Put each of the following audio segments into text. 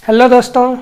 Hello दोस्तों,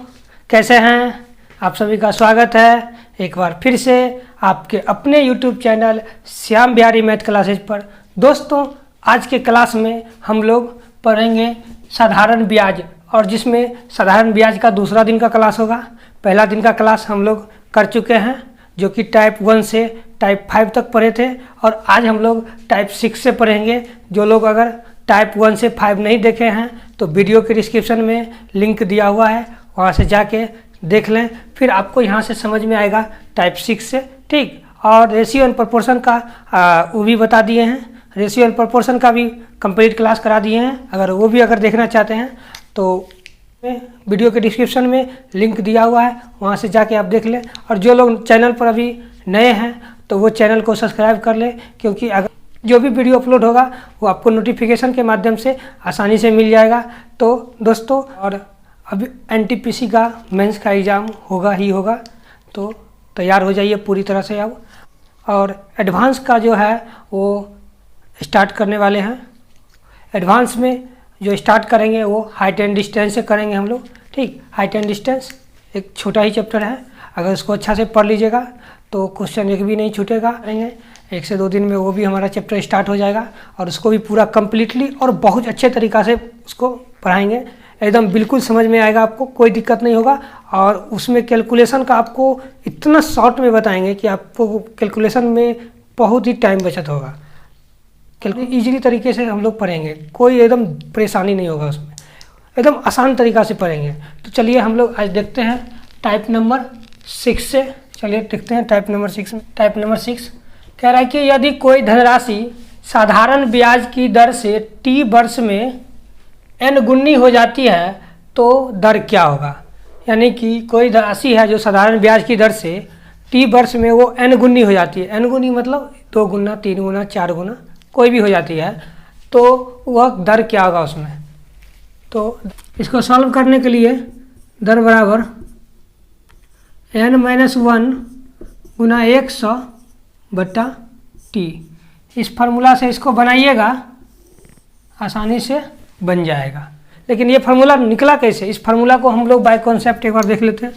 कैसे हैं आप? सभी का स्वागत है एक बार फिर से आपके अपने YouTube channel Shyam Bihari math classes पर। दोस्तों, आज के क्लास में हम लोग पढ़ेंगे साधारण ब्याज, और जिसमें साधारण ब्याज का दूसरा दिन का क्लास होगा। पहला दिन का क्लास हम लोग कर चुके हैं, जो कि टाइप 1 से टाइप 5 तक पढ़े थे, और आज हम लोग टाइप 6 से पढ़ेंगे। जो लोग अगर टाइप 1 से 5 नहीं देखे हैं तो वीडियो के डिस्क्रिप्शन में लिंक दिया हुआ है, वहाँ से जाके देख लें, फिर आपको यहाँ से समझ में आएगा टाइप 6 से। ठीक, और रेशियो एंड प्रोपोर्शन का वो भी बता दिए हैं, रेशियो एंड प्रोपोर्शन का भी कंप्लीट क्लास करा दिए हैं। अगर वो भी अगर देखना चाहते हैं तो वीडियो के डिस्क्रिप्शन में लिंक दिया हुआ है, वहाँ से जाके आप देख लें। और जो लोग चैनल पर अभी नए हैं तो वो चैनल को सब्सक्राइब कर लें, क्योंकि अगर जो भी वीडियो अपलोड होगा वो आपको नोटिफिकेशन के माध्यम से आसानी से मिल जाएगा। तो दोस्तों, और अभी एनटीपीसी का मेंस का एग्ज़ाम होगा ही होगा, तो तैयार हो जाइए पूरी तरह से अब। और एडवांस का जो है वो स्टार्ट करने वाले हैं। एडवांस में जो स्टार्ट करेंगे वो हाइट एंड डिस्टेंस से करेंगे हम लोग। ठीक, हाइट एंड डिस्टेंस एक छोटा ही चैप्टर है, अगर उसको अच्छा से पढ़ लीजिएगा तो क्वेश्चन एक भी नहीं छूटेगा। करेंगे 1 से 2 दिन में वो भी हमारा चैप्टर स्टार्ट हो जाएगा, और उसको भी पूरा कम्प्लीटली और बहुत अच्छे तरीक़ा से उसको पढ़ाएंगे। एकदम बिल्कुल समझ में आएगा, आपको कोई दिक्कत नहीं होगा। और उसमें कैलकुलेशन का आपको इतना शॉर्ट में बताएंगे कि आपको कैलकुलेशन में बहुत ही टाइम बचत होगा। ईजिली तरीके से हम लोग पढ़ेंगे, कोई एकदम परेशानी नहीं होगा उसमें, एकदम आसान तरीक़ा से पढ़ेंगे। तो चलिए हम लोग आज देखते हैं टाइप नंबर 6 से। चलिए देखते हैं टाइप नंबर 6 में। टाइप नंबर 6 कह रहा है कि यदि कोई धनराशि साधारण ब्याज की दर से t वर्ष में n गुनी हो जाती है तो दर क्या होगा। यानी कि कोई राशि है जो साधारण ब्याज की दर से t वर्ष में वो n गुनी हो जाती है। n गुनी मतलब 2 गुना, 3 गुना, 4 गुना कोई भी हो जाती है, तो वह दर क्या होगा उसमें। तो इसको सॉल्व करने के लिए दर बराबर n-1 गुना 100 बट्टा t। इस फार्मूला से इसको बनाइएगा, आसानी से बन जाएगा। लेकिन ये फार्मूला निकला कैसे, इस फार्मूला को हम लोग बाय कॉन्सेप्ट एक बार देख लेते हैं,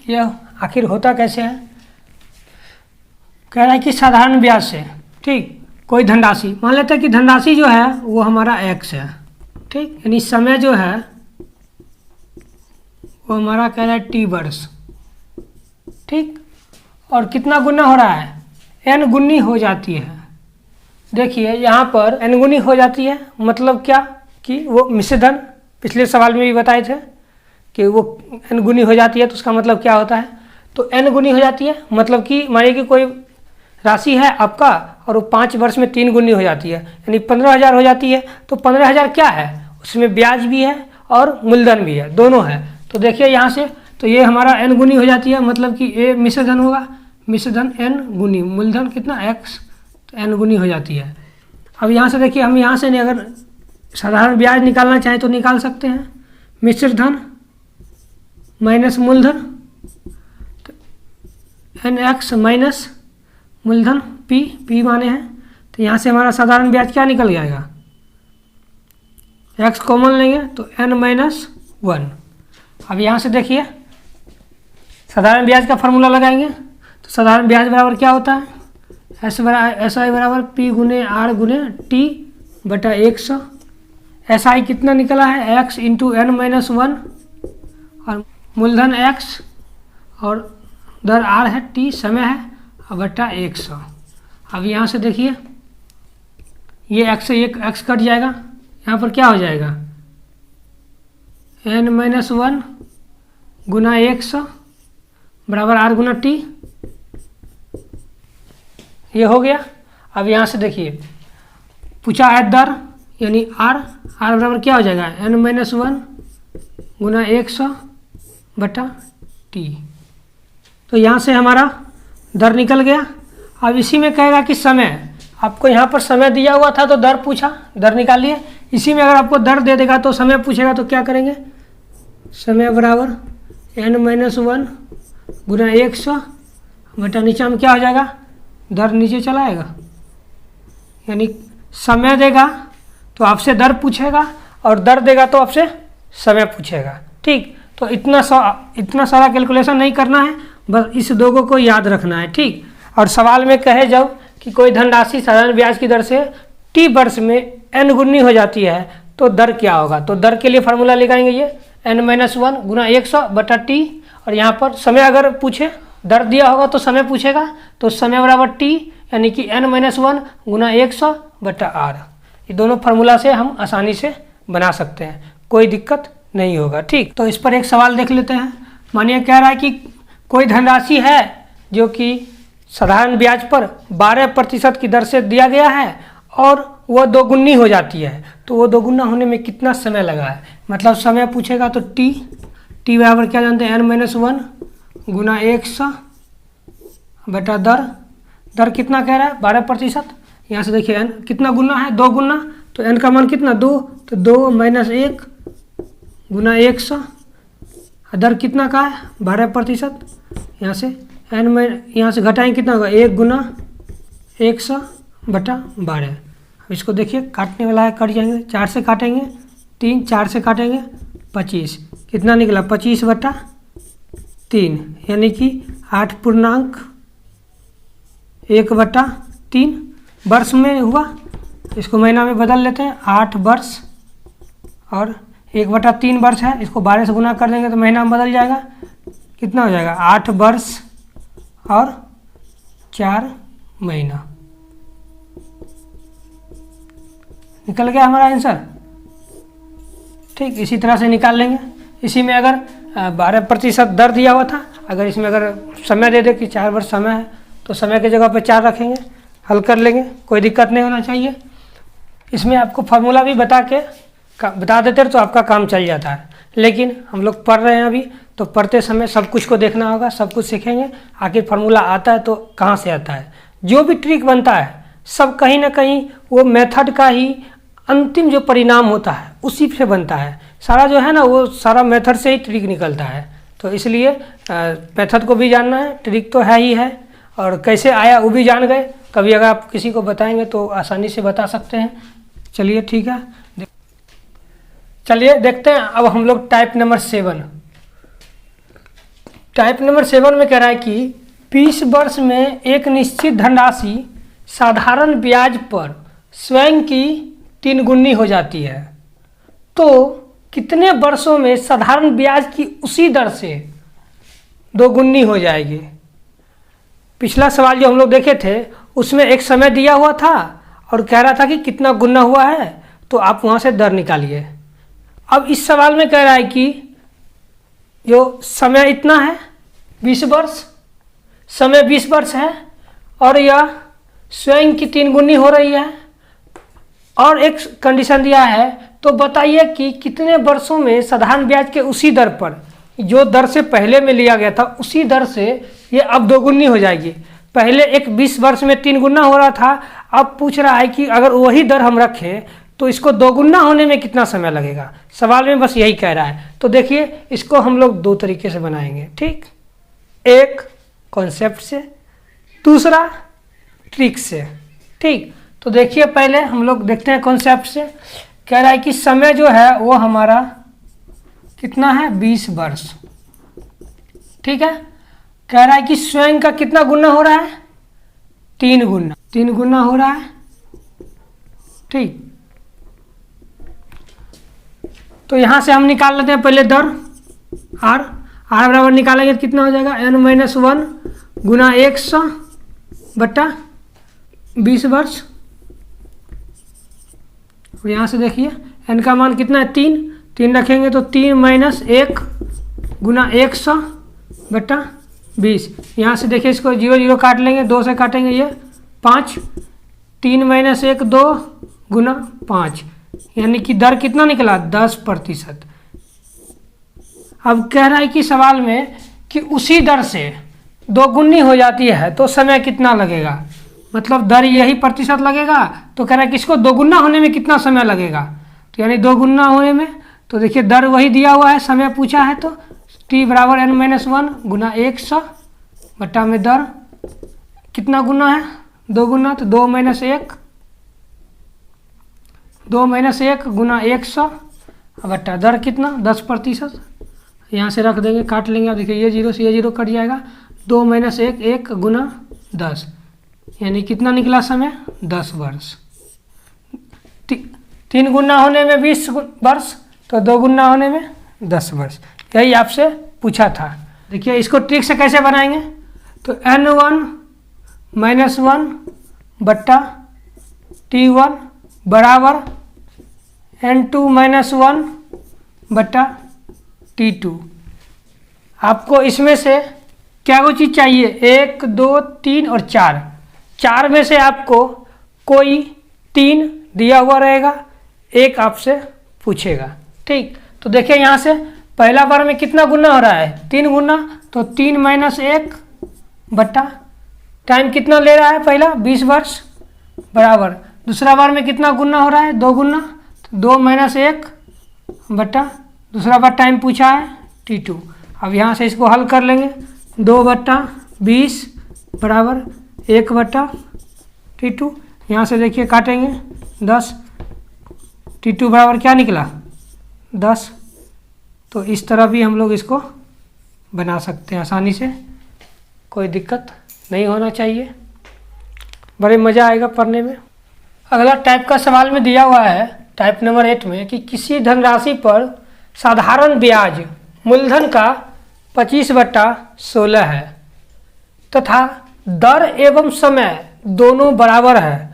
यह आखिर होता कैसे है। कह रहा है कि साधारण ब्याज से, ठीक, कोई धनराशि मान लेते हैं कि धनराशि जो है वो हमारा x है। ठीक, यानी समय जो है वो हमारा कह रहा है t वर्ष। ठीक, और कितना गुना हो रहा है, n गुनी हो जाती है। देखिए यहाँ पर n गुनी हो जाती है, मतलब क्या कि वो मिश्र धन, पिछले सवाल में भी बताए थे कि वो n गुनी हो जाती है, तो उसका मतलब क्या होता है। तो n गुनी हो जाती है मतलब कि मानिए कि कोई राशि है आपका और वो 5 वर्ष में 3 गुनी हो जाती है, यानी 15,000 हो जाती है। तो 15,000 क्या है, उसमें ब्याज भी है और मूलधन भी है, दोनों है। तो देखिए यहाँ से, तो ये हमारा n गुनी हो जाती है, मतलब कि ये मिश्र धन होगा, मिश्र धन n गुनी, मूलधन कितना x, तो n गुनी हो जाती है। अब यहाँ से देखिए, हम यहाँ से नहीं, अगर साधारण ब्याज निकालना चाहें तो निकाल सकते हैं। मिश्र धन माइनस मूलधन, तो nx माइनस मूलधन p माने हैं, तो यहाँ से हमारा साधारण ब्याज क्या निकल जाएगा, x कॉमन लेंगे तो n-1। अब यहाँ से देखिए साधारण ब्याज का फार्मूला लगाएंगे, तो साधारण ब्याज बराबर क्या होता है, एस आई बराबर p गुने r गुने t बटा 100। एस आई कितना निकला है, x इंटू n-1, और मूलधन x और दर r है, t समय है, और बटा 100। अब यहाँ से देखिए ये x से एक x कट जाएगा, यहाँ पर क्या हो जाएगा, n-1 गुना 100 बराबर r गुना t, ये हो गया। अब यहाँ से देखिए पूछा है दर, यानी r बराबर क्या हो जाएगा, n-1 गुना 100 बटा t। तो यहाँ से हमारा दर निकल गया। अब इसी में कहेगा कि समय, आपको यहाँ पर समय दिया हुआ था तो दर पूछा, दर निकालिए। इसी में अगर आपको दर दे देगा तो समय पूछेगा, तो क्या करेंगे, समय बराबर n-1 गुना 100 बटा नीचे में क्या हो जाएगा, दर नीचे चला आएगा। यानी समय देगा तो आपसे दर पूछेगा, और दर देगा तो आपसे समय पूछेगा। ठीक। तो इतना सारा कैलकुलेशन नहीं करना है, बस इस दो को याद रखना है, ठीक। और सवाल में कहे जब कि कोई धनराशि साधारण ब्याज की दर से टी वर्ष में n गुनी हो जाती है तो दर क्या होगा। तो दर के लिए फार्मूला लगाएंगे, ये n-1 गुना 100 बटा टी। और यहाँ पर समय अगर पूछे, दर दिया होगा तो समय पूछेगा, तो समय बराबर टी यानी कि n-1 गुना 100 बटा आर। ये दोनों फार्मूला से हम आसानी से बना सकते हैं, कोई दिक्कत नहीं होगा, ठीक। तो इस पर एक सवाल देख लेते हैं। मानिए कह रहा है कि कोई धनराशि है जो कि साधारण ब्याज पर 12% की दर से दिया गया है और वह दोगुनी हो जाती है, तो वो दोगुना होने में कितना समय लगा है। मतलब समय पूछेगा तो टी बराबर क्या जानते हैं, n-1 गुना 100 बटा दर कितना कह रहा है 12%। यहाँ से देखिए n कितना गुना है, 2 गुना, तो n का मान कितना 2, तो 2 - 1 गुना 100, दर कितना का है 12%। यहाँ से यहाँ से घटाएंगे कितना होगा 1 गुना 100 बटा 12। अब इसको देखिए काटने वाला है, कट जाएंगे, 4 से काटेंगे 3, 4 से काटेंगे 25, कितना निकला 25 बटा 3 यानी कि 8.1 बटा 3 वर्ष में हुआ। इसको महीना में बदल लेते हैं, 8 वर्ष और 1 बटा 3 वर्ष है, इसको 12 से गुना कर देंगे तो महीना में बदल जाएगा, कितना हो जाएगा 8 वर्ष और 4 महीना। निकल गया हमारा आंसर, ठीक। इसी तरह से निकाल लेंगे। इसी में अगर 12% दर दिया हुआ था, अगर इसमें अगर समय दे दे कि 4 वर्ष समय है तो समय की जगह पे 4 रखेंगे, हल कर लेंगे, कोई दिक्कत नहीं होना चाहिए। इसमें आपको फार्मूला भी बता देते तो आपका काम चल जाता है, लेकिन हम लोग पढ़ रहे हैं अभी, तो पढ़ते समय सब कुछ को देखना होगा, सब कुछ सीखेंगे। आखिर फार्मूला आता है तो कहाँ से आता है, जो भी ट्रिक बनता है सब कहीं ना कहीं वो मेथड का ही अंतिम जो परिणाम होता है उसी से बनता है। सारा जो है ना वो सारा मेथड से ही ट्रिक निकलता है, तो इसलिए मेथड को भी जानना है, ट्रिक तो है ही है, और कैसे आया वो भी जान गए। कभी अगर आप किसी को बताएंगे तो आसानी से बता सकते हैं। चलिए ठीक है, चलिए देखते हैं अब हम लोग टाइप नंबर 7। टाइप नंबर 7 में कह रहा है कि 20 वर्ष में एक निश्चित धनराशि साधारण ब्याज पर स्वयं की 3 गुनी हो जाती है, तो कितने वर्षों में साधारण ब्याज की उसी दर से 2 गुनी हो जाएगी। पिछला सवाल जो हम लोग देखे थे उसमें एक समय दिया हुआ था और कह रहा था कि कितना गुना हुआ है, तो आप वहाँ से दर निकालिए। अब इस सवाल में कह रहा है कि जो समय इतना है 20 वर्ष, समय 20 वर्ष है और यह स्वयं की 3 गुनी हो रही है, और एक कंडीशन दिया है, तो बताइए कि कितने वर्षों में साधारण ब्याज के उसी दर पर, जो दर से पहले में लिया गया था उसी दर से ये अब 2 गुनी हो जाएगी। पहले एक 20 वर्ष में 3 गुना हो रहा था, अब पूछ रहा है कि अगर वही दर हम रखें तो इसको 2 गुना होने में कितना समय लगेगा। सवाल में बस यही कह रहा है। तो देखिए इसको हम लोग 2 तरीके से बनाएंगे, ठीक। एक कॉन्सेप्ट से, दूसरा ट्रिक से, ठीक। तो देखिए पहले हम लोग देखते हैं कॉन्सेप्ट से। कह रहा है कि समय जो है वो हमारा कितना है 20 वर्ष, ठीक है। कह रहा है कि स्वयं का कितना गुना हो रहा है 3 गुना हो रहा है, ठीक। तो यहां से हम निकाल लेते हैं पहले दर आर बराबर निकालेंगे तो कितना हो जाएगा n-1 गुना 100 बटा 20 वर्ष। और यहाँ से देखिए n का मान कितना है 3 रखेंगे तो 3 - 1 गुना 100 बटा 20। यहाँ से देखिए इसको 0 काट लेंगे, 2 से काटेंगे ये 5, 3 - 1 2 गुना 5, यानी कि दर कितना निकला 10%। अब कह रहा है कि सवाल में कि उसी दर से 2 गुनी हो जाती है तो समय कितना लगेगा, मतलब दर यही प्रतिशत लगेगा। तो कह रहा है कि इसको 2 गुना होने में कितना समय लगेगा, तो यानी 2 गुना होने में, तो देखिए दर वही दिया हुआ है, समय पूछा है, तो t बराबर n-1 गुना 100 बटा में दर कितना गुना है 2 गुना, तो 2 - 1 गुना 100 बटा दर कितना 10%। यहाँ से रख देंगे, काट लेंगे। अब देखिए ये 0 से ये 0 कट जाएगा, 2 - 1 1 गुना 10, यानी कितना निकला समय? 10 वर्ष। 3 गुना होने में 20 वर्ष, तो 2 गुना होने में 10 वर्ष। यही आपसे पूछा था। देखिए इसको ट्रिक से कैसे बनाएंगे, तो n1 - 1 बट्टा t1 बराबर n2 - 1 बट्टा t2। आपको इसमें से क्या वो चीज़ चाहिए? 1 2 3 और 4। 4 में से आपको कोई 3 दिया हुआ रहेगा, एक आपसे पूछेगा। ठीक, तो देखिए यहाँ से पहला बार में कितना गुना हो रहा है? 3 गुना, तो 3 - 1 बट्टा टाइम कितना ले रहा है? पहला 20 वर्ष बराबर। दूसरा बार में कितना गुना हो रहा है? 2 गुना, तो 2 - 1 बट्टा दूसरा बार टाइम पूछा है t2। अब यहाँ से इसको हल कर लेंगे, 2 बट्टा 20 बराबर 1 बट्टा t2। यहाँ से देखिए काटेंगे 10, t2 बराबर क्या निकला? 10। तो इस तरह भी हम लोग इसको बना सकते हैं आसानी से, कोई दिक्कत नहीं होना चाहिए, बड़े मज़ा आएगा पढ़ने में। अगला टाइप का सवाल में दिया हुआ है टाइप नंबर 8 में कि किसी धनराशि पर साधारण ब्याज मूलधन का 25/16 है तथा दर एवं समय दोनों बराबर है,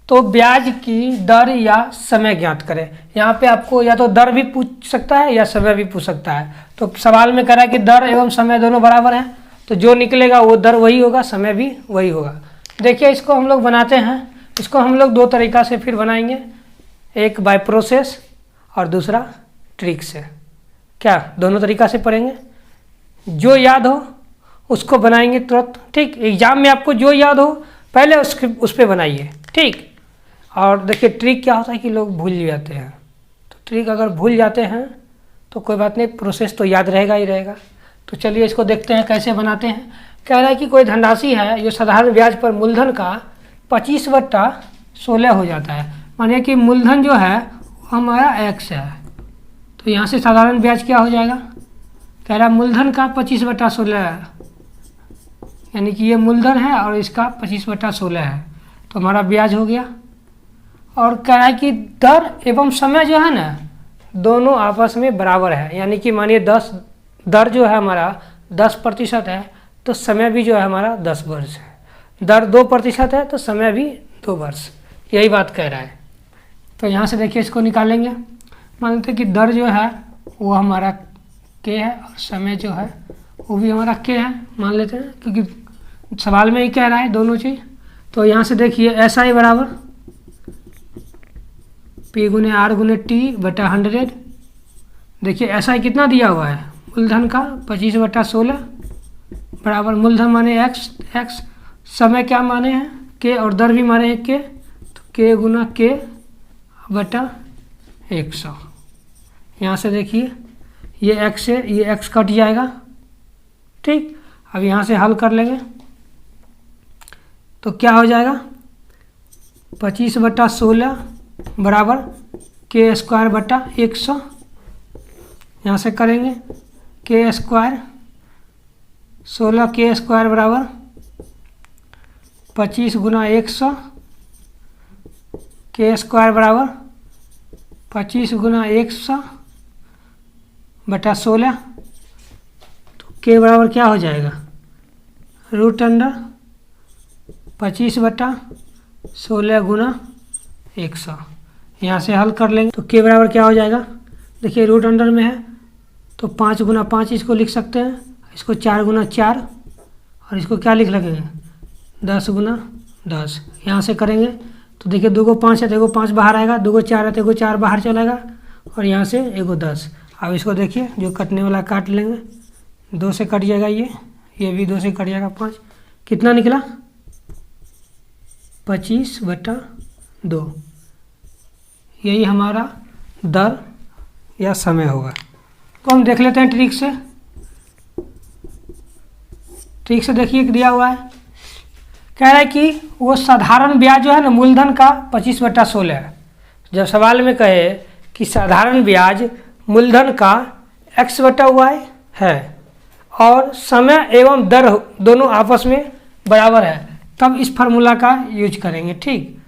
तो ब्याज की दर या समय ज्ञात करें। यहाँ पे आपको या तो दर भी पूछ सकता है या समय भी पूछ सकता है। तो सवाल में कह रहा है कि दर एवं समय दोनों बराबर हैं, तो जो निकलेगा वो दर वही होगा, समय भी वही होगा। देखिए इसको हम लोग बनाते हैं। इसको हम लोग 2 तरीक़ा से फिर बनाएंगे, एक बाय प्रोसेस और दूसरा ट्रिक से। क्या दोनों तरीक़ा से पढ़ेंगे? जो याद हो उसको बनाएंगे तुरंत। ठीक, एग्जाम में आपको जो याद हो पहले उस पर बनाइए। ठीक, और देखिए ट्रिक क्या होता है कि लोग भूल जाते हैं, तो ट्रिक अगर भूल जाते हैं तो कोई बात नहीं, प्रोसेस तो याद रहेगा ही रहेगा। तो चलिए इसको देखते हैं कैसे बनाते हैं। कह रहा है कि कोई धनराशि है जो साधारण ब्याज पर मूलधन का 25/16 हो जाता है। मानिए कि मूलधन जो है हमारा x है, तो यहाँ से साधारण ब्याज क्या हो जाएगा? कह रहा है मूलधन का 25/16 है, यानी कि ये मूलधन है और इसका 25/16 है, तो हमारा ब्याज हो गया। और कह रहा है कि दर एवं समय जो है ना दोनों आपस में बराबर है, यानी कि मानिए 10 दर जो है हमारा 10% है, तो समय भी जो है हमारा 10 वर्ष है। दर 2% है तो समय भी 2 वर्ष, यही बात कह रहा है। तो यहाँ से देखिए इसको निकालेंगे। मान लेते हैं कि दर जो है वो हमारा k है और समय जो है वो भी हमारा k है, मान लेते हैं, क्योंकि सवाल में ही कह रहा है दोनों चीज़। तो यहाँ से देखिए SI बराबर P × R × T बटा 100। देखिए SI कितना दिया हुआ है? मूलधन का 25/16 बराबर मूलधन माने x, समय क्या माने हैं? k, और दर भी माने हैं k, तो k × k बटा 100। यहाँ से देखिए ये x से ये x कट जाएगा। ठीक, अब यहाँ से हल कर लेंगे तो क्या हो जाएगा? 25/16 बराबर k² बटा 100। यहाँ से करेंगे k², 16k² बराबर 25 × 100, k² बराबर 25 × 100 बटा 16। तो k बराबर क्या हो जाएगा? √अंडर 25/16 × 100। यहाँ से हल कर लेंगे तो k बराबर क्या हो जाएगा? देखिए √अंडर में है तो 5 × 5 इसको लिख सकते हैं, इसको 4 × 4 और इसको क्या लिख लगेंगे? 10 × 10। यहाँ से करेंगे तो देखिए 2 को 5 है तो 1 5 बाहर आएगा, 2 को 4 है तो 1 4 बाहर चलेगा और यहाँ से 1 10। अब इसको देखिए जो कटने वाला काट लेंगे, 2 से कट जाएगा, ये भी 2 से कट जाएगा, 5 कितना निकला? 25/2। यही हमारा दर या समय होगा। तो हम देख लेते हैं ट्रिक से। ट्रिक से देखिए दिया हुआ है, कह रहा है कि वो साधारण ब्याज जो है ना मूलधन का 25/16 है। जब सवाल में कहे कि साधारण ब्याज मूलधन का x/y है और समय एवं दर दोनों आपस में बराबर है, तब इस फार्मूला का यूज करेंगे। ठीक,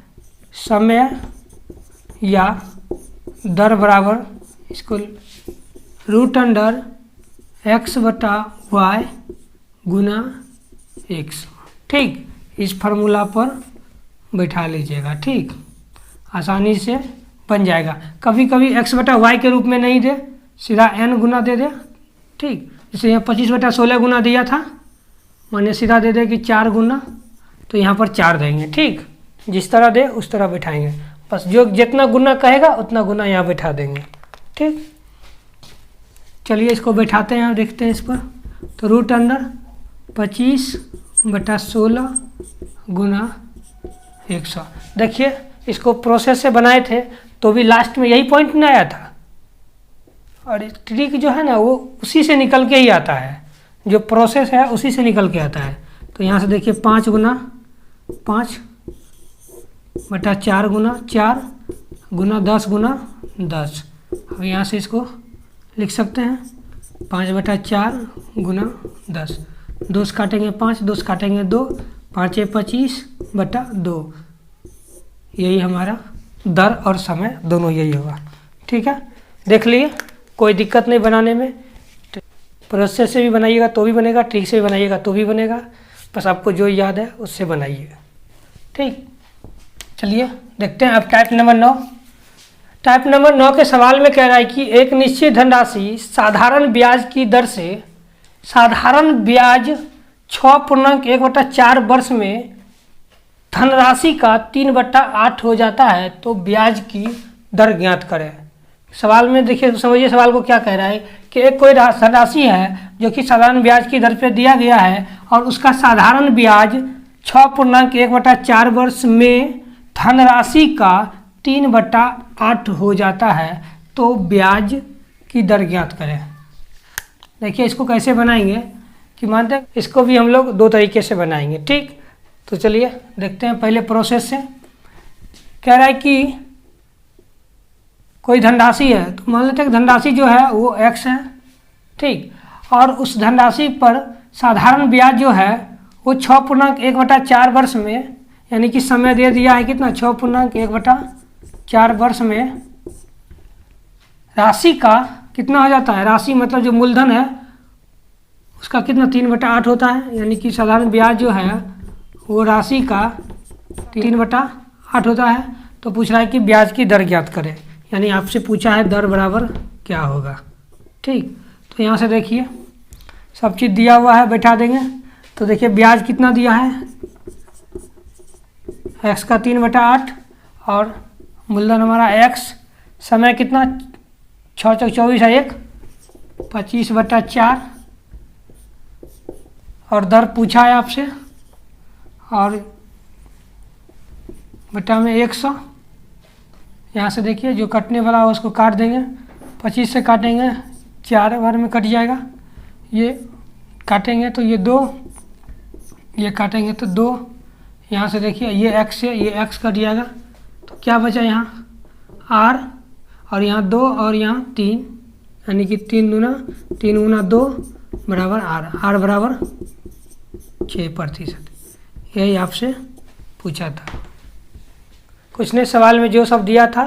समय या दर बराबर इसको रूट अंडर x बटा वाई गुना x। ठीक, इस फार्मूला पर बैठा लीजिएगा। ठीक, आसानी से बन जाएगा। कभी कभी x बटा वाई के रूप में नहीं दे, सीधा n गुना दे दे। ठीक, जैसे यहाँ 25 बटा 16 गुना दिया था, मैंने सीधा दे दे कि 4 गुना, तो यहाँ पर 4 देंगे। ठीक, जिस तरह दे उस तरह बैठाएंगे, बस जो जितना गुना कहेगा उतना गुना यहाँ बैठा देंगे। ठीक, चलिए इसको बैठाते हैं, देखते हैं इस पर। तो रूट अंडर 25 बटा 16 गुना 100। देखिए इसको प्रोसेस से बनाए थे तो भी लास्ट में यही पॉइंट नहीं आया था, और ट्रिक जो है ना वो उसी से निकल के ही आता है, जो प्रोसेस है उसी से निकल के आता है। तो यहाँ से देखिए 5 गुना 5 बटा 4 गुना 4 गुना 10 गुना 10। अब यहाँ से इसको लिख सकते हैं 5 बटा 4 गुना 10। 2 से काटेंगे 5, 2 से काटेंगे 2, 5 25 बटा 2। यही हमारा दर और समय दोनों यही होगा। ठीक है, देख लिए, कोई दिक्कत नहीं बनाने में। प्रोसेस से भी बनाइएगा तो भी बनेगा, ट्रिक से भी बनाइएगा तो भी बनेगा, बस आपको जो याद है उससे बनाइएगा। ठीक, चलिए देखते हैं अब टाइप नंबर 9। टाइप नंबर 9 के सवाल में कह रहा है कि एक निश्चित धनराशि साधारण ब्याज की दर से, साधारण ब्याज 6.1/4 वर्ष में धनराशि का 3/8 हो जाता है, तो ब्याज की दर ज्ञात करें। सवाल में देखिए, समझिए सवाल को क्या कह रहा है कि एक कोई धनराशि है जो कि साधारण ब्याज की दर पे दिया गया है और उसका साधारण ब्याज 6.1/4 वर्ष में धनराशि का 3/8 हो जाता है, तो ब्याज की दर ज्ञात करें। देखिए इसको कैसे बनाएंगे कि मानते हैं इसको भी हम लोग 2 तरीके से बनाएंगे। ठीक, तो चलिए देखते हैं पहले प्रोसेस से। कह रहा है कि कोई धनराशि है, तो मान लेते हैं कि धनराशि जो है वो x है। ठीक, और उस धनराशि पर साधारण ब्याज जो है वो 6.1/4 वर्ष में, यानी कि समय दे दिया है कितना 6.1/4 वर्ष में राशि का कितना हो जाता है, राशि मतलब जो मूलधन है उसका कितना 3/8 होता है, यानी कि साधारण ब्याज जो है वो राशि का 3/8 होता है। तो पूछ रहा है कि ब्याज की दर ज्ञात करें, यानी आपसे पूछा है दर बराबर क्या होगा। ठीक, तो यहाँ से देखिए सब चीज़ दिया हुआ है, बैठा देंगे। तो देखिए ब्याज कितना दिया है, x का 3/8 और मूलधन हमारा x, समय कितना 6 चौक 24 है 1, 25/4 और दर पूछा है आपसे, और बटा में 100। यहाँ से देखिए जो कटने वाला है उसको काट देंगे, 25 से काटेंगे 4 बार में कट जाएगा, ये काटेंगे तो ये 2, ये काटेंगे तो 2। यहाँ से देखिए ये x है, ये x कट जाएगा, तो क्या बचा यहाँ r, और यहाँ 2 और यहाँ 3, यानी कि 3 गुना 2 बराबर r बराबर 6%। यही आपसे पूछा था। कुछ ने सवाल में जो सब दिया था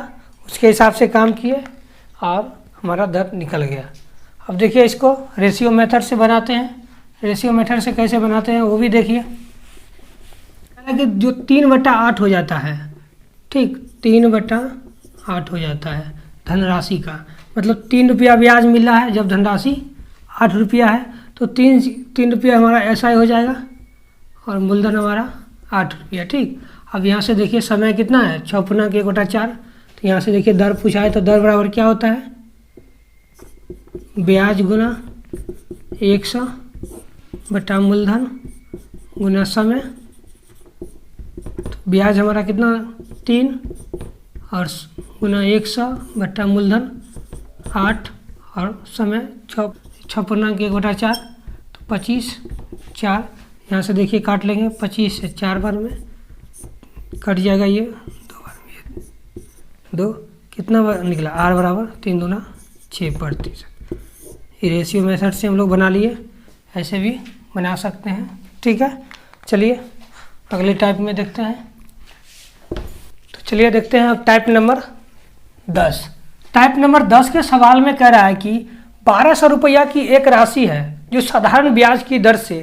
उसके हिसाब से काम किए और हमारा दर निकल गया। अब देखिए इसको रेशियो मेथड से बनाते हैं। रेशियो मेथड से कैसे बनाते हैं वो भी देखिए। कि जो 3/8 हो जाता है, ठीक 3/8 हो जाता है धनराशि का, मतलब 3 रुपया ब्याज मिल रहा है। जब धनराशि 8 रुपया है तो 3 रुपया हमारा ऐसा ही हो जाएगा और मूलधन हमारा 8 रुपया। ठीक, अब यहाँ से देखिए समय कितना है 6.1/4, तो यहाँ से देखिए दर पूछा है, तो दर बराबर क्या होता है, ब्याज गुना 100 बटा मूलधन गुना समय। तो ब्याज हमारा कितना 3 और गुना 100 बटा मूलधन 8 और समय 6.1/4, तो 25 4। यहाँ से देखिए काट लेंगे 25 से 4 बार में कट जाएगा, ये 2 बार में 2, कितना बार निकला r बराबर 3 दूना 6%। ये रेशियो मेथड से हम लोग बना लिए, ऐसे भी बना सकते हैं। ठीक है, चलिए अगले टाइप में देखते हैं। तो चलिए देखते हैं अब टाइप नंबर 10। टाइप नंबर 10 के सवाल में कह रहा है कि 1200 रुपया की एक राशि है जो साधारण ब्याज की दर से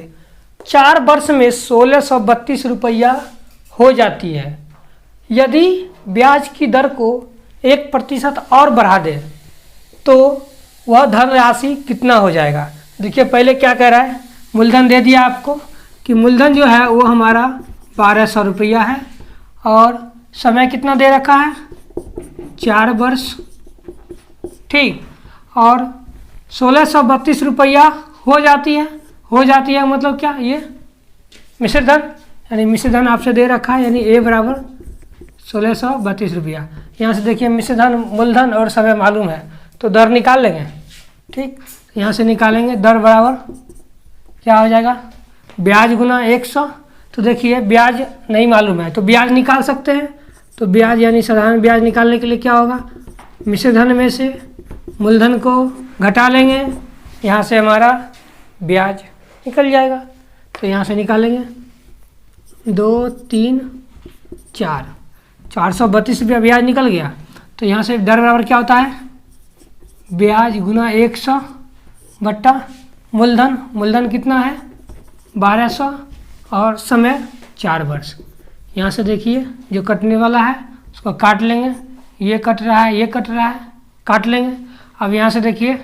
4 वर्ष में 1632 रुपया हो जाती है। यदि ब्याज की दर को 1% और बढ़ा दे तो वह धनराशि कितना हो जाएगा। देखिए पहले क्या कह रहा है, मूलधन दे दिया आपको कि मूलधन जो है वो हमारा 1200 रुपया है और समय कितना दे रखा है, 4 वर्ष। ठीक, और 1632 रुपया हो जाती है मतलब क्या, ये मिश्रधन, यानी मिश्रधन आपसे दे रखा है, यानी ए बराबर 1632 रुपया। यहाँ से देखिए मिश्रधन, मूलधन और समय मालूम है तो दर निकाल लेंगे। ठीक, यहाँ से निकालेंगे दर बराबर क्या हो जाएगा, ब्याज गुना 100। तो देखिए ब्याज नहीं मालूम है तो ब्याज निकाल सकते हैं। तो ब्याज यानी साधारण ब्याज निकालने के लिए क्या होगा, मिश्रधन में से मूलधन को घटा लेंगे, यहाँ से हमारा ब्याज निकल जाएगा। तो यहाँ से निकालेंगे 2 3 4, 432 रुपया ब्याज निकल गया। तो यहाँ से दर बराबर क्या होता है, ब्याज गुना 100 बट्टा मूलधन, मूलधन कितना है 1200 और समय 4 वर्ष। यहाँ से देखिए जो कटने वाला है उसको काट लेंगे, ये कट रहा है, ये कट रहा है, काट लेंगे। अब यहाँ से देखिए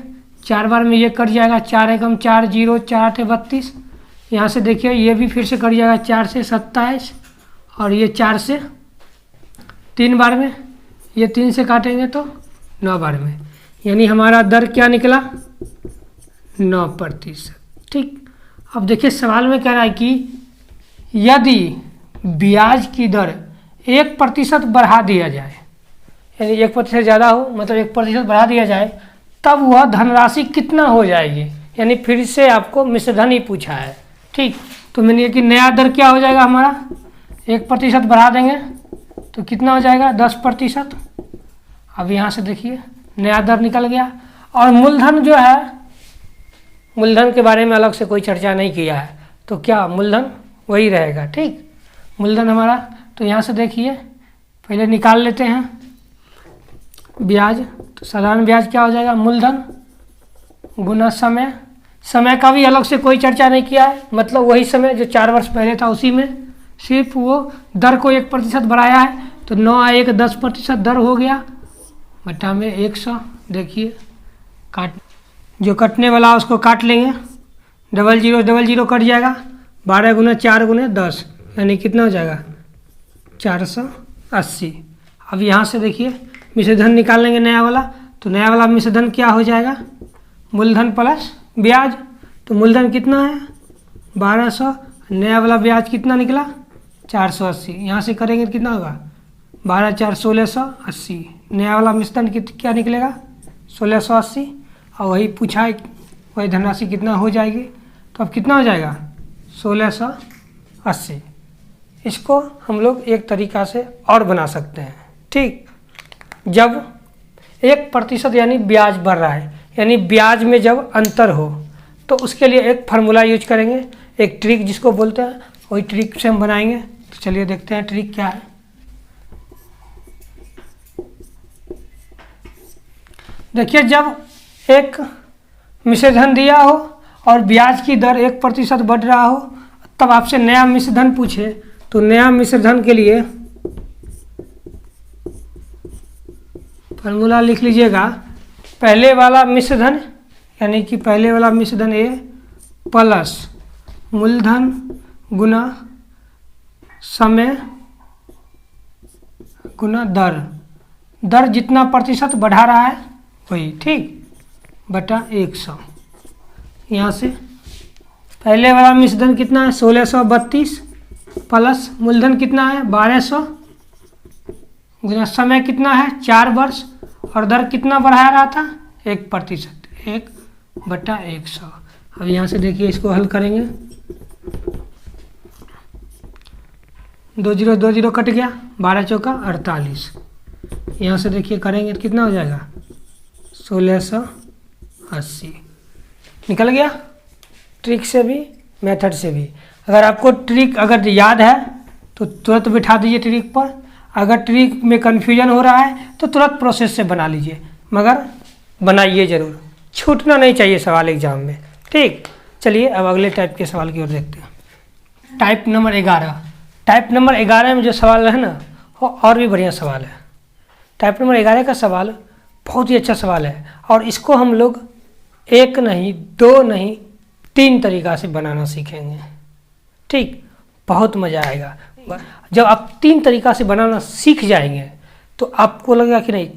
4 बार में ये कट जाएगा, 4 एकम 4, 0 4 × 32। यहाँ से देखिए ये भी फिर से कट जाएगा, 4 से 27 और ये 4 से 3 बार में, ये 3 से काटेंगे तो 9 बार में, यानी हमारा दर क्या निकला 9%। ठीक, अब देखिए सवाल में कह रहा है कि यदि ब्याज की दर 1% बढ़ा दिया जाए, यानी 1% ज़्यादा हो मतलब 1% बढ़ा दिया जाए, तब वह धनराशि कितना हो जाएगी। यानी फिर से आपको मिश्रधन ही पूछा है। ठीक, तो मैंने कि नया दर क्या हो जाएगा हमारा, 1% बढ़ा देंगे तो कितना हो जाएगा 10%। अब यहाँ से देखिए नया दर निकल गया। और मूलधन जो है, मूलधन के बारे में अलग से कोई चर्चा नहीं किया है तो क्या मूलधन वही रहेगा। ठीक, मूलधन हमारा, तो यहाँ से देखिए पहले निकाल लेते हैं ब्याज। तो साधारण ब्याज क्या हो जाएगा, मूलधन गुना समय, समय का भी अलग से कोई चर्चा नहीं किया है, मतलब वही समय जो 4 वर्ष पहले था उसी में सिर्फ वो दर को 1% बढ़ाया है। तो 9 1 10% दर हो गया बट्टा में 100। देखिए काट, जो कटने वाला उसको काट लेंगे, 00 00 कट जाएगा, 12 गुना 4 गुना 10 यानी कितना हो जाएगा 480। अब यहाँ से देखिए मिश्रधन निकाल लेंगे नया वाला। तो नया वाला मिश्रधन क्या हो जाएगा, मूलधन प्लस ब्याज। तो मूलधन कितना है 1200, नया वाला ब्याज कितना निकला 480। यहाँ से करेंगे तो कितना होगा 12 4 1680। नया वाला मिश्रधन क्या निकलेगा 1680 और वही पूछा है, वही धनराशि कितना हो जाएगी। तो अब कितना हो जाएगा 1680। इसको हम लोग एक तरीका से और बना सकते हैं। ठीक, जब 1% यानी ब्याज बढ़ रहा है, यानी ब्याज में जब अंतर हो तो उसके लिए एक फार्मूला यूज करेंगे, एक ट्रिक जिसको बोलते हैं, वही ट्रिक से हम बनाएंगे। तो चलिए देखते हैं ट्रिक क्या है। देखिए जब एक मिश्रधन दिया हो और ब्याज की दर 1% बढ़ रहा हो, तब आपसे नया मिश्रधन पूछे तो नया मिश्रधन के लिए फार्मूला लिख लीजिएगा। पहले वाला मिश्रधन यानी कि पहले वाला मिश्रधन ए प्लस मूलधन गुना समय गुना दर, दर जितना प्रतिशत बढ़ा रहा है वही, ठीक, बटा 100। यहाँ से पहले वाला मिश्रधन कितना है 1632 प्लस मूलधन कितना है 1200 गुना समय कितना है 4 वर्ष और दर कितना बढ़ा रहा था 1%, 1/100। अब यहाँ से देखिए इसको हल करेंगे, 2 0 2 0 कट गया, 12 चौका 48। यहाँ से देखिए करेंगे तो कितना हो जाएगा 1680। निकल गया, ट्रिक से भी मेथड से भी। अगर आपको ट्रिक अगर याद है तो तुरंत बिठा दीजिए ट्रिक पर, अगर ट्रिक में कन्फ्यूजन हो रहा है तो तुरंत प्रोसेस से बना लीजिए, मगर बनाइए ज़रूर, छूटना नहीं चाहिए सवाल एग्जाम में। ठीक, चलिए अब अगले टाइप के सवाल की ओर देखते हैं। Type number 11। टाइप नंबर 11 में जो सवाल है ना वो और भी बढ़िया सवाल है। टाइप नंबर 11 का सवाल बहुत ही अच्छा सवाल है और इसको हम लोग एक नहीं, दो नहीं, 3 तरीक़ा से बनाना सीखेंगे। ठीक, बहुत मज़ा आएगा। जब आप 3 तरीक़ा से बनाना सीख जाएंगे तो आपको लगेगा कि नहीं,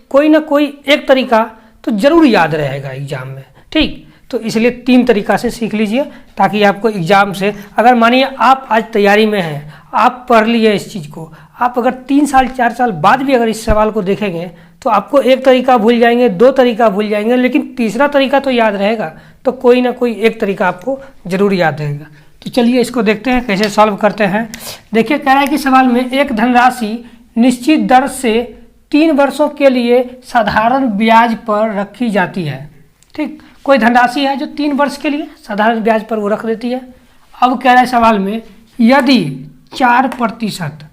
कोई ना कोई एक तरीका तो ज़रूर याद रहेगा एग्ज़ाम में। ठीक, तो इसलिए 3 तरीक़ा से सीख लीजिए ताकि आपको एग्ज़ाम से, अगर मानिए आप आज तैयारी में हैं, आप पढ़ लिए इस चीज़ को, आप अगर 3 साल 4 साल बाद भी अगर इस सवाल को देखेंगे तो आपको एक तरीका भूल जाएंगे, 2 तरीका भूल जाएंगे, लेकिन तीसरा तरीका तो याद रहेगा। तो कोई ना कोई एक तरीका आपको ज़रूर याद रहेगा। तो चलिए इसको देखते हैं कैसे सॉल्व करते हैं। देखिए, कह रहा है कि सवाल में एक धनराशि निश्चित दर से 3 वर्षों के लिए साधारण ब्याज पर रखी जाती है। ठीक, कोई धनराशि है जो 3 वर्ष के लिए साधारण ब्याज पर वो रख देती है। अब कह रहा है सवाल में यदि 4%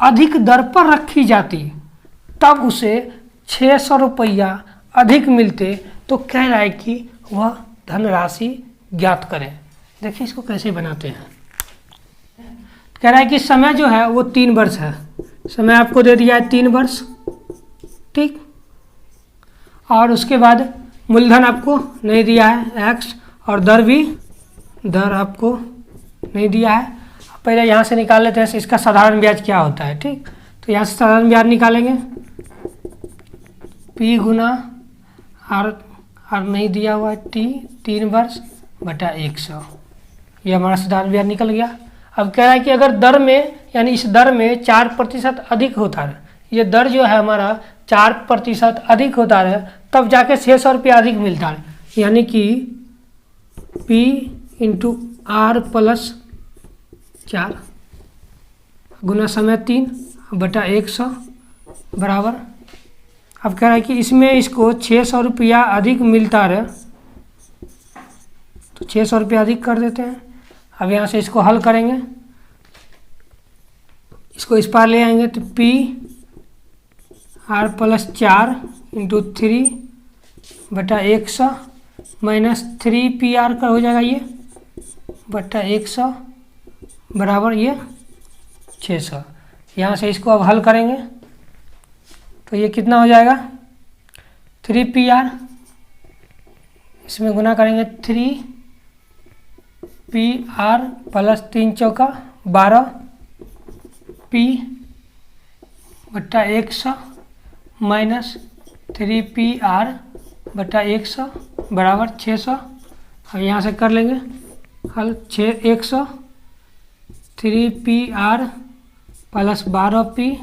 अधिक दर पर रखी जाती तब उसे 600 रुपया अधिक मिलते, तो कह रहा है कि वह धनराशि ज्ञात करें। देखिए इसको कैसे बनाते हैं। कह रहा है कि समय जो है वो 3 वर्ष है, समय आपको दे दिया है 3 वर्ष। ठीक, और उसके बाद मूलधन आपको नहीं दिया है x, और दर आपको नहीं दिया है। पहले यहाँ से निकाल लेते हैं इसका साधारण ब्याज क्या होता है। ठीक, तो यहाँ से साधारण ब्याज निकालेंगे, p गुना r नहीं दिया हुआ है t, 3 वर्ष बटा 100, ये हमारा साधारण ब्याज निकल गया। अब कह रहा है कि अगर दर में, यानी इस दर में 4% अधिक होता है, ये दर जो है हमारा 4% अधिक होता है, तब जाके 600 रुपया अधिक मिलता है। यानी कि P इंटू R प्लस 4 गुना समय 3 बटा 100 बराबर। अब कह रहा है कि इसमें इसको 600 रुपया अधिक मिलता है, तो 600 रुपया अधिक कर देते हैं। अब यहाँ से इसको हल करेंगे, इसको इस पार ले आएंगे तो P R प्लस 4 इंटू 3 बटा 100 माइनस 3PR का हो जाएगा ये बटा 100 बराबर ये 600। यहाँ से इसको अब हल करेंगे तो ये कितना हो जाएगा, 3PR, इसमें गुना करेंगे 3PR प्लस 3 चौका 12 P बटा 100 माइनस 3PR बटा 100 बराबर 600। अब यहाँ से कर लेंगे हल, 100 3PR plus 12P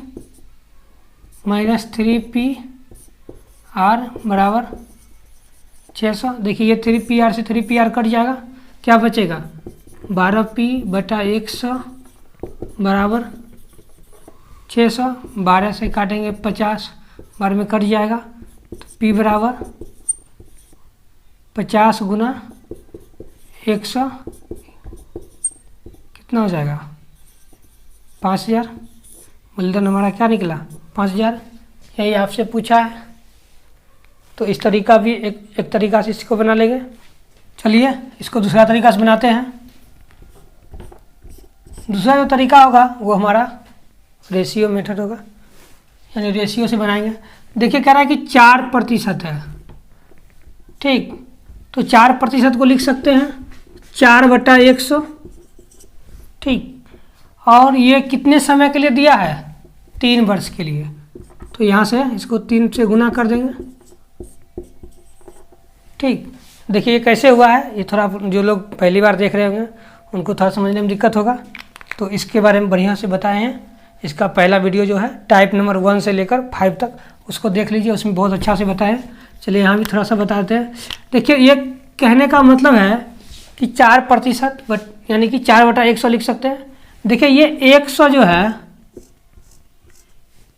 minus 3PR बराबर 600। देखिए ये 3PR से 3PR कट जाएगा, क्या बचेगा 12P बटा 100 बराबर 600। 12 से काटेंगे 50, 12 में कट जाएगा, तो P बराबर 50 गुना 100 कितना हो जाएगा 5000। मूलधन हमारा क्या निकला 5000। यही आपसे पूछा है, तो इस तरीका भी एक तरीका से इसको बना लेंगे। चलिए इसको दूसरा तरीका से बनाते हैं। दूसरा जो तरीका होगा वो हमारा रेशियो मेथड होगा, यानी रेशियो से बनाएंगे। देखिए कह रहा है कि 4% है। ठीक, तो 4% को लिख सकते हैं 4 बटा 100। ठीक, और ये कितने समय के लिए दिया है 3 वर्ष के लिए, तो यहाँ से इसको 3 से गुना कर देंगे। ठीक, देखिए ये कैसे हुआ है, ये थोड़ा जो लोग पहली बार देख रहे होंगे उनको थोड़ा समझने में दिक्कत होगा, तो इसके बारे में बढ़िया से बताए हैं। इसका पहला वीडियो जो है टाइप नंबर 1 से लेकर 5 तक उसको देख लीजिए, उसमें बहुत अच्छा से बताएं। चलिए यहाँ भी थोड़ा सा बताते हैं। देखिए ये कहने का मतलब है कि 4% यानी कि 4 बटा 100 लिख सकते हैं। देखिए ये 100 जो है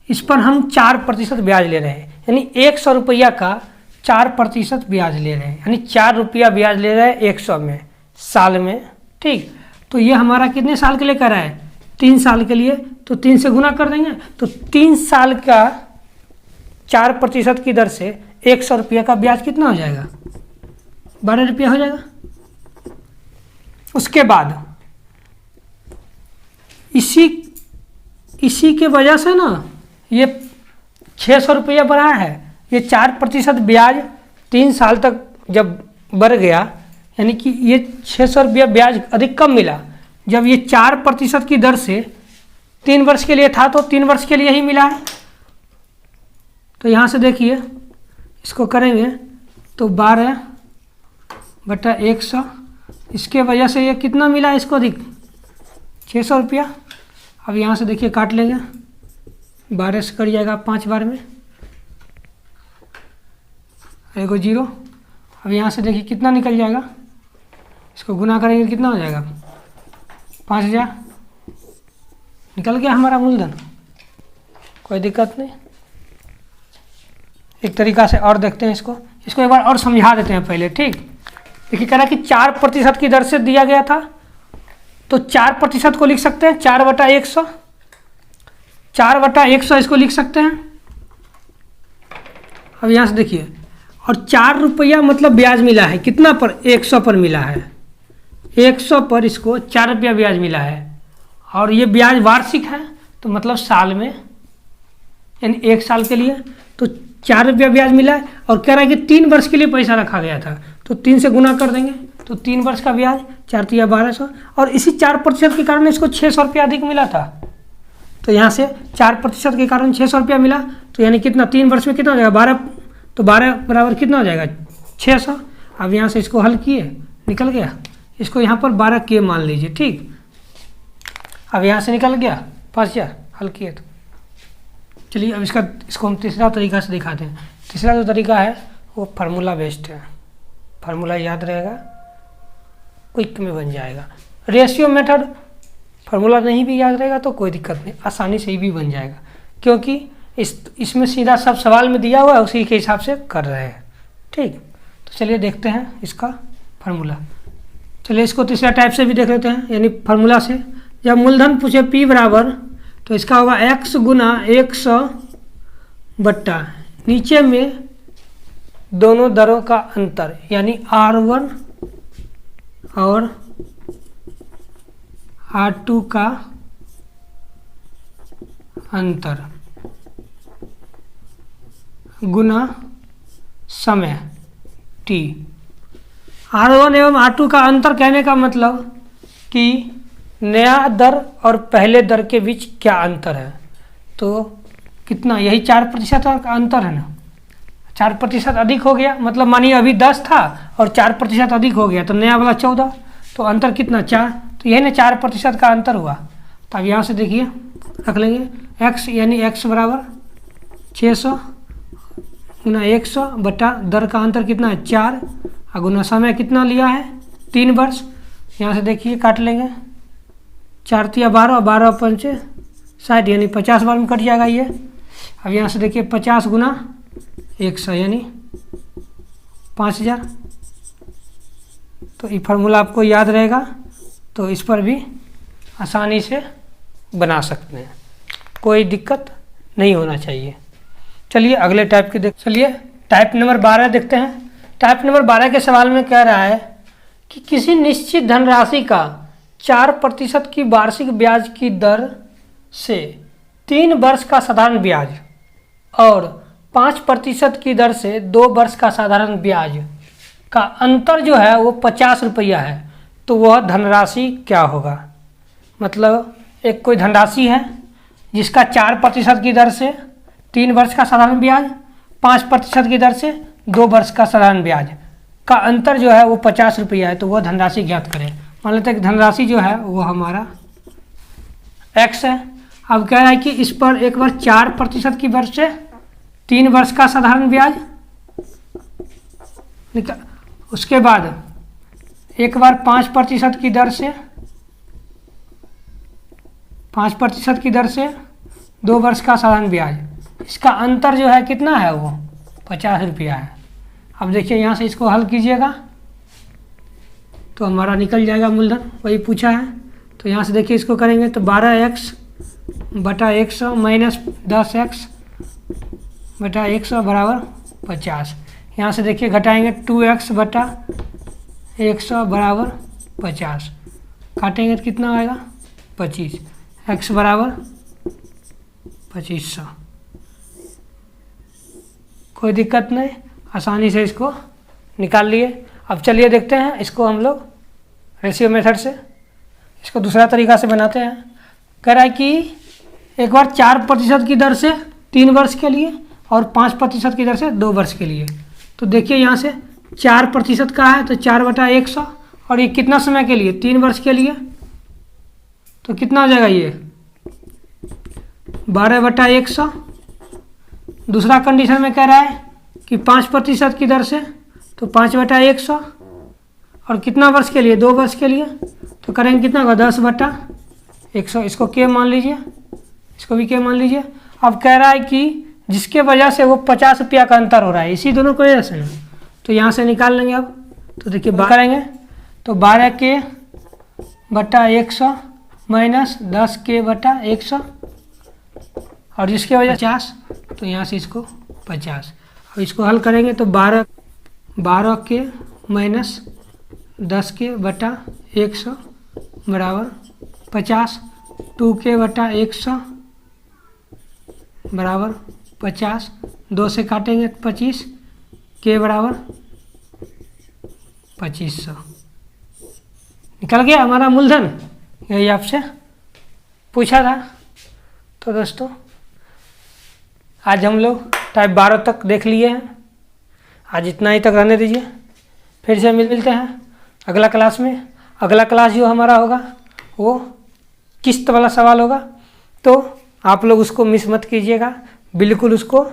इस पर हम 4% ब्याज ले रहे हैं, यानी 100 रुपया का 4% ब्याज ले रहे हैं, यानी 4 रुपया ब्याज ले रहे हैं 100 में साल में। ठीक, तो ये हमारा कितने साल के लिए कर रहा है? 3 साल के लिए। तो 3 से गुना कर देंगे तो 3 साल का 4% की दर से 100 रुपया का ब्याज कितना हो जाएगा? 12 रुपया हो जाएगा। उसके बाद इसी के वजह से ना ये 600 रुपया बढ़ा है। ये 4% ब्याज 3 साल तक जब बढ़ गया, यानी कि ये 600 रुपया ब्याज अधिक कम मिला। जब ये 4% की दर से 3 वर्ष के लिए था तो 3 वर्ष के लिए ही मिला है। तो यहाँ से देखिए इसको करेंगे तो 12/100, इसके वजह से ये कितना मिला है इसको अधिक? 600 रुपया। अब यहाँ से देखिए काट लेंगे, 12 से कट जाएगा 5 बार में, एगो 0। अब यहाँ से देखिए कितना निकल जाएगा, इसको गुना करेंगे कितना हो जाएगा? 5000 निकल गया हमारा मूलधन। कोई दिक्कत नहीं। एक तरीका से और देखते हैं इसको एक बार और समझा देते हैं पहले। ठीक, देखिए कह रहा है कि 4% की दर से दिया गया था, तो 4% को लिख सकते हैं 4/100, 4/100 इसको लिख सकते हैं। अब यहाँ से देखिए, और 4 रुपया मतलब ब्याज मिला है कितना पर? 100 पर मिला है। 100 पर इसको 4 रुपया ब्याज मिला है, और ये ब्याज वार्षिक है तो मतलब साल में, यानी 1 साल के लिए तो 4 रुपया ब्याज मिला है। और कह रहा है कि 3 वर्ष के लिए पैसा रखा गया था, तो 3 से गुना कर देंगे तो 3 वर्ष का ब्याज 4 × 1200, और इसी 4% के कारण इसको 600 रुपया अधिक मिला था। तो यहाँ से 4% के कारण 600 रुपया मिला, तो यानी कितना? 3 वर्ष में कितना हो जाएगा? 12। तो 12 बराबर कितना हो जाएगा? 600। अब यहाँ से इसको हल किए, निकल गया। इसको यहाँ पर 12 के मान लीजिए। ठीक, अब यहाँ से निकल गया 5000, हल किए तो। चलिए अब इसको हम तीसरा तरीका से दिखाते हैं। तीसरा जो तरीका है वो फार्मूला बेस्ड है। फार्मूला याद रहेगा, क्विक में बन जाएगा। रेशियो मेथड फार्मूला नहीं भी याद रहेगा तो कोई दिक्कत नहीं, आसानी से ही भी बन जाएगा, क्योंकि इसमें सीधा सब सवाल में दिया हुआ है, उसी के हिसाब से कर रहे हैं। ठीक, तो चलिए देखते हैं इसका फार्मूला। चलिए इसको तीसरा टाइप से भी देख लेते हैं, यानी फार्मूला से। जब मूलधन पूछे P बराबर, तो इसका होगा x गुना 100 बट्टा नीचे में दोनों दरों का अंतर, यानी R1 और R2 का अंतर गुना समय t। R1 एवं R2 का अंतर कहने का मतलब कि नया दर और पहले दर के बीच क्या अंतर है। तो कितना? यही 4% का अंतर है ना। 4% अधिक हो गया, मतलब मानिए अभी 10 था और 4% अधिक हो गया तो नया वाला 14, तो अंतर कितना? 4। तो यही ना 4% का अंतर हुआ। तो अब यहाँ से देखिए रख लेंगे x, यानी x बराबर 600 गुना 100 बटा दर का अंतर कितना है? 4, और गुना समय कितना लिया है? 3 वर्ष। यहाँ से देखिए काट लेंगे, 4 × 12, 12 × 5 60, यानी 50 बार में कट जाएगा ये। अब यहाँ से देखिए 50 गुना 100 यानी 5000। तो ये फार्मूला आपको याद रहेगा, तो इस पर भी आसानी से बना सकते हैं, कोई दिक्कत नहीं होना चाहिए। चलिए अगले टाइप के चलिए टाइप नंबर 12 देखते हैं। टाइप नंबर 12 के सवाल में कह रहा है कि किसी निश्चित धनराशि का 4% की वार्षिक ब्याज की दर से 3 वर्ष का साधारण ब्याज और 5% की दर से 2 वर्ष का साधारण ब्याज का अंतर जो है वो 50 रुपया है, तो वह धनराशि क्या होगा। मतलब एक कोई धनराशि है जिसका 4% की दर से 3 वर्ष का साधारण ब्याज, 5% की दर से 2 वर्ष का साधारण ब्याज का अंतर जो है वो 50 रुपया है, तो वह धनराशि ज्ञात करें। मान लेते हैं कि धनराशि जो है वो हमारा x है। अब कह रहा है कि इस पर एक बार 4% की दर से 3 वर्ष का साधारण ब्याज, उसके बाद एक बार 5% की दर से 2 वर्ष का साधारण ब्याज, इसका अंतर जो है कितना है वो 50 रुपया है। अब देखिए यहाँ से इसको हल कीजिएगा तो हमारा निकल जाएगा मूलधन, वही पूछा है। तो यहाँ से देखिए इसको करेंगे तो 12x बटा 100 माइनस 10x बटा 100 बराबर 50। यहाँ से देखिए घटाएंगे 2x बटा 100 बराबर 50, काटेंगे तो कितना आएगा 25, x बराबर 2500। कोई दिक्कत नहीं, आसानी से इसको निकाल लिए। अब चलिए देखते हैं इसको हम लोग रेशियो मेथड से, इसको दूसरा तरीका से बनाते हैं। कह रहा है कि एक बार 4% की दर से 3 वर्ष के लिए और 5% की दर से 2 वर्ष के लिए। तो देखिए यहाँ से 4% का है तो 4 बटा 100, और ये कितना समय के लिए 3 वर्ष के लिए, तो कितना हो जाएगा ये 12 बटा 100। दूसरा कंडीशन में कह रहा है कि 5% की दर से तो 5 बटा 100, और कितना वर्ष के लिए 2 वर्ष के लिए, तो करेंगे कितना होगा 10 बटा 100। इसको के मान लीजिए, इसको भी के मान लीजिए। अब कह रहा है कि जिसके वजह से वो 50 रुपया का अंतर हो रहा है, इसी दोनों को वजह से, तो यहाँ से निकाल लेंगे। अब तो देखिए करेंगे तो 12 के बटा 100 माइनस 10 के बटा 100, और जिसके वजह 50, तो यहाँ से इसको 50। अब इसको हल करेंगे तो 12 के माइनस 10 के बटा 100 बराबर 50, 2 के बटा 100 बराबर 50, 2 से काटेंगे 25, के बराबर 2500। निकल गया हमारा मूलधन, यही आपसे पूछा था। तो दोस्तों आज हम लोग टाइप 12 तक देख लिए हैं, आज इतना ही तक रहने दीजिए, फिर से मिलते हैं अगला क्लास में। अगला क्लास जो हमारा होगा वो किस्त वाला सवाल होगा, तो आप लोग उसको मिस मत कीजिएगा, बिल्कुल उसको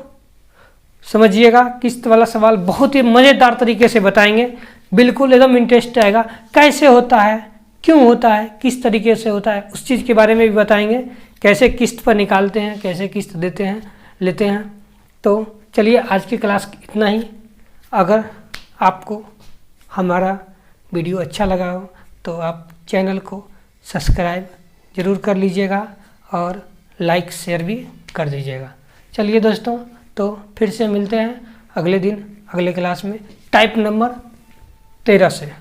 समझिएगा। किस्त वाला सवाल बहुत ही मज़ेदार तरीके से बताएंगे, बिल्कुल एकदम इंटरेस्ट आएगा। कैसे होता है, क्यों होता है, किस तरीके से होता है, उस चीज़ के बारे में भी बताएंगे। कैसे किस्त पर निकालते हैं, कैसे किस्त देते हैं, लेते हैं। तो चलिए आज की क्लास इतना ही। अगर आपको हमारा वीडियो अच्छा लगा हो तो आप चैनल को सब्सक्राइब ज़रूर कर लीजिएगा और लाइक शेयर भी कर दीजिएगा। चलिए दोस्तों, तो फिर से मिलते हैं अगले दिन अगले क्लास में टाइप नंबर 13 से।